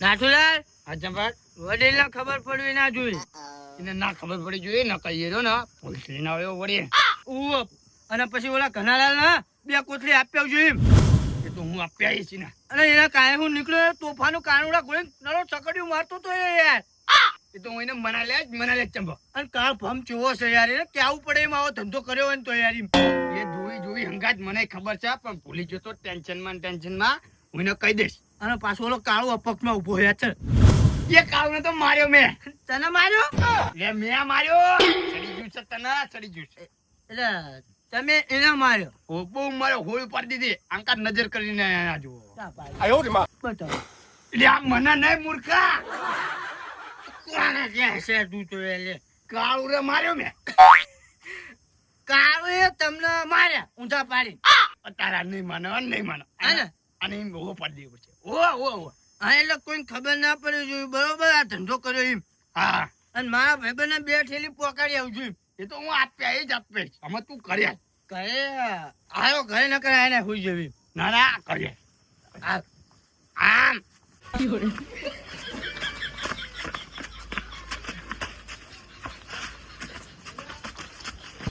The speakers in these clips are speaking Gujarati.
નાથુલાલ હા ચંપક વડીલને ખબર પડવી ના જોઈએ. એને ના ખબર પડી જોઈએ ને કહીએ તો ને પોલીસ લઈને આવ્યો વળી. ઉવ અને પછી ઓલા ઘનાલાલ ને 2 કોથળી આપી આવજો એમ. એ તો હું આપી આવીશ ને. અને એના કાંઈ હું નીકળ્યો તોફાનું કાનુડા ગોળી નરો ચકડિયું મારતો તો યાર. એ તો હું એને મના લે ચંપક. અને કાળ ભમ ચેવો છે યાર, એને કેવું પડે એમ આવો ધંધો કર્યો હોય ને તો યાર એમ. એ જોઈ હંગાત મને ખબર છે પણ ભૂલી જતો ટેન્શનમાં હું એને કહી દઈશ. અને પાછો ઓલો કાળો અપક્ષમાં ઉભો યાર છે. એ કાળને તો માર્યો મેં. તને માર્યો? એ મેં માર્યો. ચડી ગયું છે તને ચડી ગયું છે. એટલે તમે એને માર્યો? બહુ માર્યો હોળી પાડી દીધી. આંકા નજર કરીને આ જુઓ. બતાવો. એટલે આ મને નહીં મૂર્ખા. કોને ક્યાં છે તું તો એટલે કાળું રે માર્યો મેં. કાળુએ તમને માર્યા ઊંધા પાડી. તારા નહીં માનો. આને અને એમ ઓહો પાડી દેવું છે. ઓ હા એટલે કોઈ ખબર ના પડે જોઈએ બરોબર આ ધંધો કર્યો એમ. હા અને મારા ભાઈબંધને 2 થેલી પોકાડી આવજો એમ. એ તો હું આપીશ અમે તું કર્યા. ઘરે આવ્યો ઘરે ન કરે એને હોઈ જવી. ના કર્યા. આમ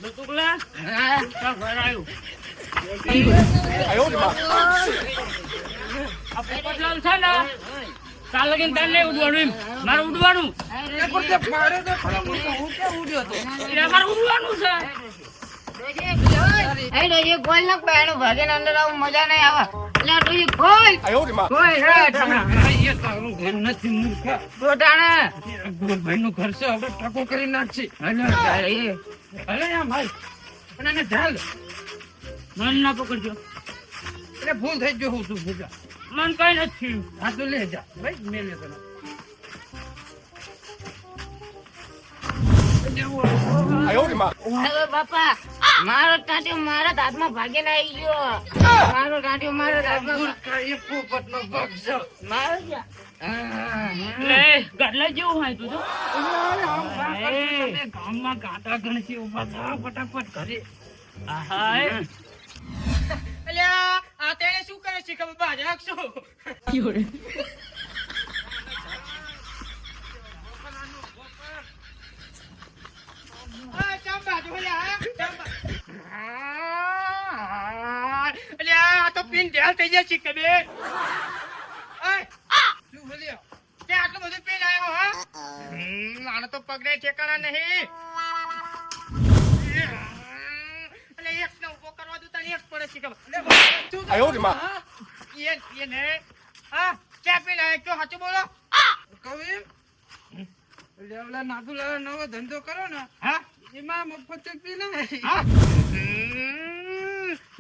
બતુકલા હા ઘર આવ્યું. આ પોપટલાલ છે ને કાલ લગીને તાર નહીં ઉડવાનું એમ મારે ઉડવાનું મારે ઉડવાનું છે. ગોલ નાખ બેનો ભાગે અંદર આવું મજા નહીં આવે. એટલે તું ગોલ ગોલ રે એ તારું ઘર નથી મૂર્ખા. ગોટાણા ભાઈ નું ઘર છે હવે ટકો કરી નાખશે. અરે યા ભાઈ પણ એને ઢાલ મન ના પકડજો. એટલે ભૂલ થઈ ગયો હું તું ભૂજા. મન કઈ નથી. હા તો લે જા ભાઈ મેં લે તને. હવે બાપા મારો ટાંટિયો મારા હાથમાં ભાગીને આવી ગયો. મારો ટાંટિયો મારા હાથમાં એ પોપટનો પગ છે. મારો ક્યાં? લે ગાડલા જેવું હોય તું તો. ગામમાં ગાડા ગણસી ઉભા થા ફટાફટ ઘરે. આહા અલ્યા આ તેણે શું કરે છે ખબર બાજ રાખશો. અલ્યા આ તો પિન ઢેલ થઈ જાય છે કબે. શું બોલ્યો કે આટલું બધું પિન આવ્યો હા? આને તો પગને ઠેકાણા નહીં. એટલે એક ને ઉભો કરવા દઉં તને એક પડે છે ખબર. એ ને હા ક્યાં પિન આવ્યો કયો સાચું બોલો. કહું એમ એટલે ઓલા નાથુલાલ નવો ધંધો કરો ને હા એમાં મફત પી ના.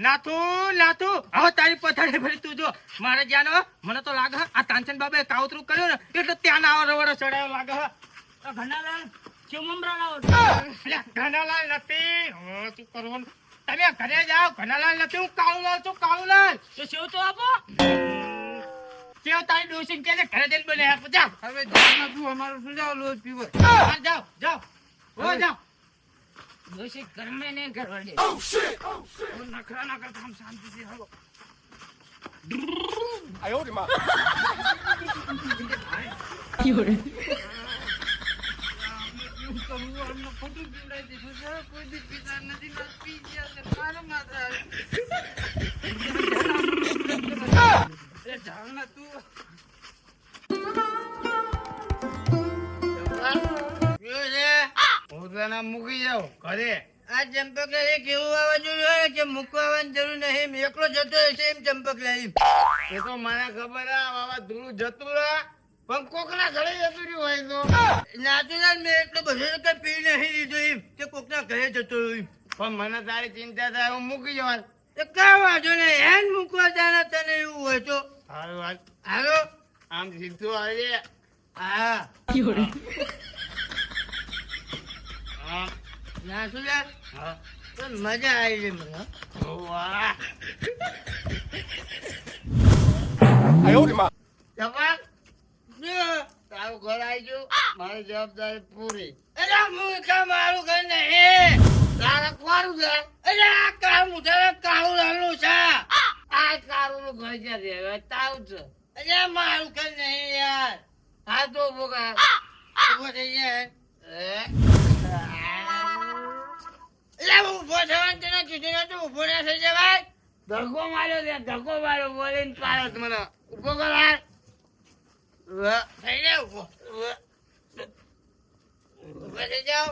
નાથુ હવે તારી પથારી ભરી તું જો મારે જ્યાં મને તો લાગે આ તાનચંદ બાબાએ કાવતરું કર્યું ને એટલે ત્યાં આવો રવડો ચડાયો લાગે. ઘનાલાલ ચુમમરા લાવો. ઘનાલાલ નથી શું કરવાનું તમે ઘરે જાઓ. ઘનાલાલ નથી હું કાળુલાલ છું કાળુલાલ. તો સેવ તો આપો. કેવો તારી ડોસી કે ઘરે જઈને બોલે જાઓ હવે જાનમાં તું અમારો સુજાવ લોજ પીવો. જાઓ જાઓ દોષી કર્મે ને કરવા દે. નખરા ના કરતા આમ શાંતિથી હાલો. ખોટું પીવડાવી દીધું છે. કોઈ દી પીતા નથી ને પી ગયા છે. મારો માત્ર જાણના તું મૂકી જાઓ ઘરે. આ ચંપકલાલ કેવું આવવા જોઈએ કે મૂકવા આવવાની જરૂર નહીં. એમ એકલો જતો હશે એમ ચંપકલાલ. એ તો મને ખબર આ બાબા ધૂળું જતું રહે પણ કોકના ઘરે જતું રહ્યું હોય તો. નાથુલાલ મેં એટલો બધો કઈ પી નહીં લીધો એમ કે કોકના ઘરે જતો એમ. પણ મને તારી ચિંતા થાય હું મૂકી જવાનું. તો કઈ વાંધો નહીં હેન મૂકવા જાના તને એવું હોય તો સારું વાત હાલો. આમ સીધું આવે. હા હા નાથુલાલ હા પણ મજા આવી ગઈ મને. વાહ જવાબ તારું ઘર આવી ગયું મારી જવાબદારી પૂરી. અરે મૂર્ખા મારું ઘર નહીં. તારા કોરું છે અરે આ કાળું છે કાળું લાલનું છે. આ તારું ઘર ક્યાં રહેવાય તારું છે. અરે મારું ઘર નહીં યાર. ધક્કો માર્યો છે, ધક્કો માર્યો, બોલીને પાડ્યો છે મને. ઊભો કર હાલ. થઈ જા ઊભો. ઊભો થઈ જાઓ.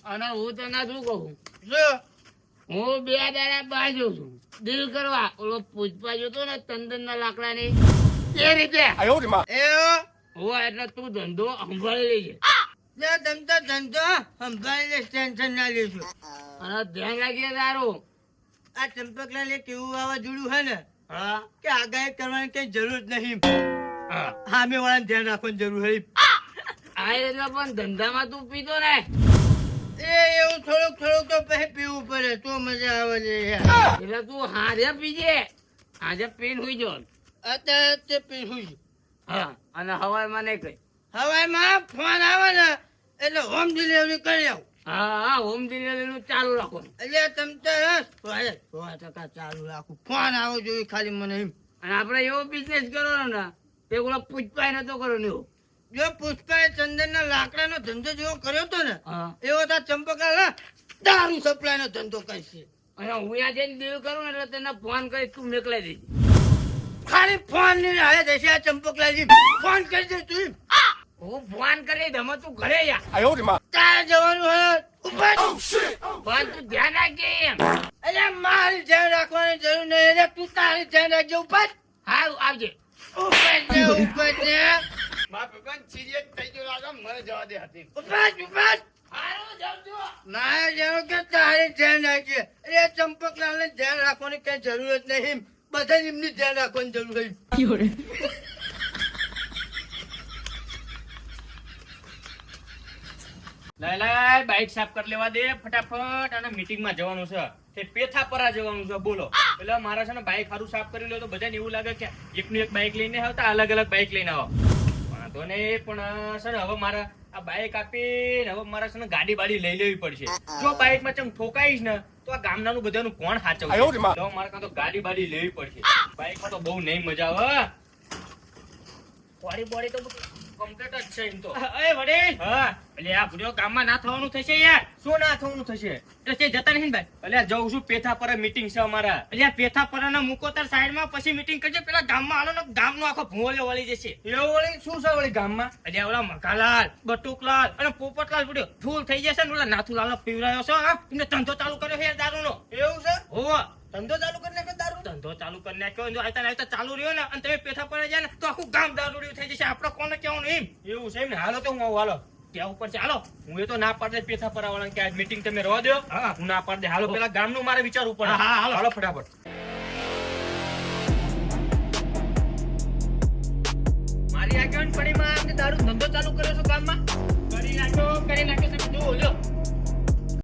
અને હું તને શું કહું, શું? હું 2 દાડા બાજુ છું દિલ કરવા. ઓલો પૂછપા જોતો ને તંદનના લાકડાની એ રીતે એવો? હોય એટલે તું ધંધો સંભાળી લેજે જે ધંધો સંભાળી લઈશ, ટેન્શન ના લઈશું. અને ધ્યાન રાખજે તારું. આ ચંપકલાલ એક એવું વાવાઝોડું છે ને હા કે આગાહી કરવાની કઈ જરૂર જ નહીં. હા સામે વાળાને ધ્યાન રાખવાની જરૂર છે. આ એટલે પણ ધંધામાં તું પીતો ને એ એવું થોડુંક તો પછી પીવું પડે તો મજા આવે છે યાર. એટલે તું હાજે પીજે, હાજે પીને હુઈ જો. અત્યારે તે પીવું છું. હા અને હવારમાં નહીં કઈ. હવાઈમાં ફોન આવે ને એટલે હોમ ડિલિવરી કરી આવું. હા હા હોમ ડિલિવરી નું ચાલુ રાખો. એટલે તમ તો 100% ચાલુ રાખું. ફોન આવો જોઈએ ખાલી મને એમ. અને આપણે એવો બિઝનેસ કરવાનો ને તે ઓલા પૂછપાય નતો કરો ને એવો. જો પુષ્પાએ ચંદનના લાકડાનો ધંધો જેવો કર્યો હતો ને હા એવો તો આ ચંપકલાલ દારૂ સપ્લાય નો ધંધો કરશે. અને હું ત્યાં જઈને ડીલ કરું ને એટલે તને ફોન કરી તું મોકલાઈ દેજે. ખાલી ફોન ની હાલે જશે આ ચંપકલાલજી. ફોન કરી દે તું એમ. હું ફોન કરી દમ તું ઘરે જા. તારે જવાનું હોય ઉપર. પણ તું ધ્યાન રાખજે એમ. એટલે મારી ધ્યાન રાખવાની જરૂર નહીં. એટલે તું તારી ધ્યાન રાખજે ઉપર. હા આવજે. ઉપર છે. મારા ભગવાન સિરિયસ થઈ ગયો લાગે, મને જવા દે હતી. ઉપર. હારું જાવજો. મારે જાણો કે તારી ધ્યાન રાખજે. એટલે ચંપકલાલ ને ધ્યાન રાખવાની કઈ જરૂર જ નહીં. બધા એમની ધ્યાન રાખવાની જરૂર છે. લાય બાઈક સાફ કરી લેવા દે ફટાફટ, અને મીટિંગ માં જવાનું છે. તે પેથાપરા જવાનું છે. બોલો એટલે મારે છે ને બાઈક સારું સાફ કરી લે તો બધાને એવું લાગે કે એકનું એક બાઈક લઈને આવતા, અલગ અલગ બાઈક લઈને આવો. વાંધો નહીં, પણ છે ને હવે મારે આ બાઈક આપીને હવે મારે છે ને ગાડી બાડી લઈ લેવી પડશે. જો બાઈકમાં ચમ ઠોકાઈશ ને તો આ ગામનાનું બધાનું કોણ સાચવશે? તો મારે કાં તો ગાડી બાડી લેવી પડશે. બાઈકમાં તો બહુ નહીં મજા આવે. બોડી તો કમ્પ્લીટ જ છે એમ તો. એ વડીલ, હા એટલે આ ભૂડ્યો ગામમાં ના થવાનું થશે યાર. શું ના થવાનું થશે? એટલે તે જતા નહીં ને ભાઈ. એટલે જઉં છું પેથાપરા મીટિંગ છે અમારા. એટલે પેથાપરા મૂકો તાર સાઈડમાં, પછી મીટિંગ કરજો. પેલા ગામમાં આલો ને ગામનો આખો ભૂંગળિયો વળી જશે. એવું વળી શું છે વળી ગામમાં? એટલે ઓલા મકાલાલ, બટુકલાલ અને પોપટલાલ ભૂડ્યો ફૂલ થઈ જશે ને ઓલા નાથુલાલ પીવરાયો છે. હા એમને ધંધો ચાલુ કર્યો છે યાર દારૂનો. એવું છે? હોવો ધંધો ચાલુ કરી નાખ્યો દારૂ? ધંધો ચાલુ કરી નાખ્યો. જો આવતા ચાલુ રહ્યો ને અને તમે પેથાપરા જાય ને તો આખું ગામ દારૂડિયું થઈ જશે. આપણે કોને કહેવાનું એમ? એવું છે એમ ને? હાલો તો હું આવું, હાલો. ત્યાં ઉપર છે. હાલો હું એ તો ના પાડે પેથાપરા વાળા કે આજ મીટિંગ તમે રહેવા દો. હા. હું ના પાડે. હાલો પેલા ગામનું મારે વિચારવું પડે. હા, હાલો. હાલો ફટાફટ. મારી આગેવાનપણીમાં અમને દારૂ ધંધો ચાલુ કર્યો છે ગામમાં. કરી નાખ્યો તમે જુઓ લ્યો.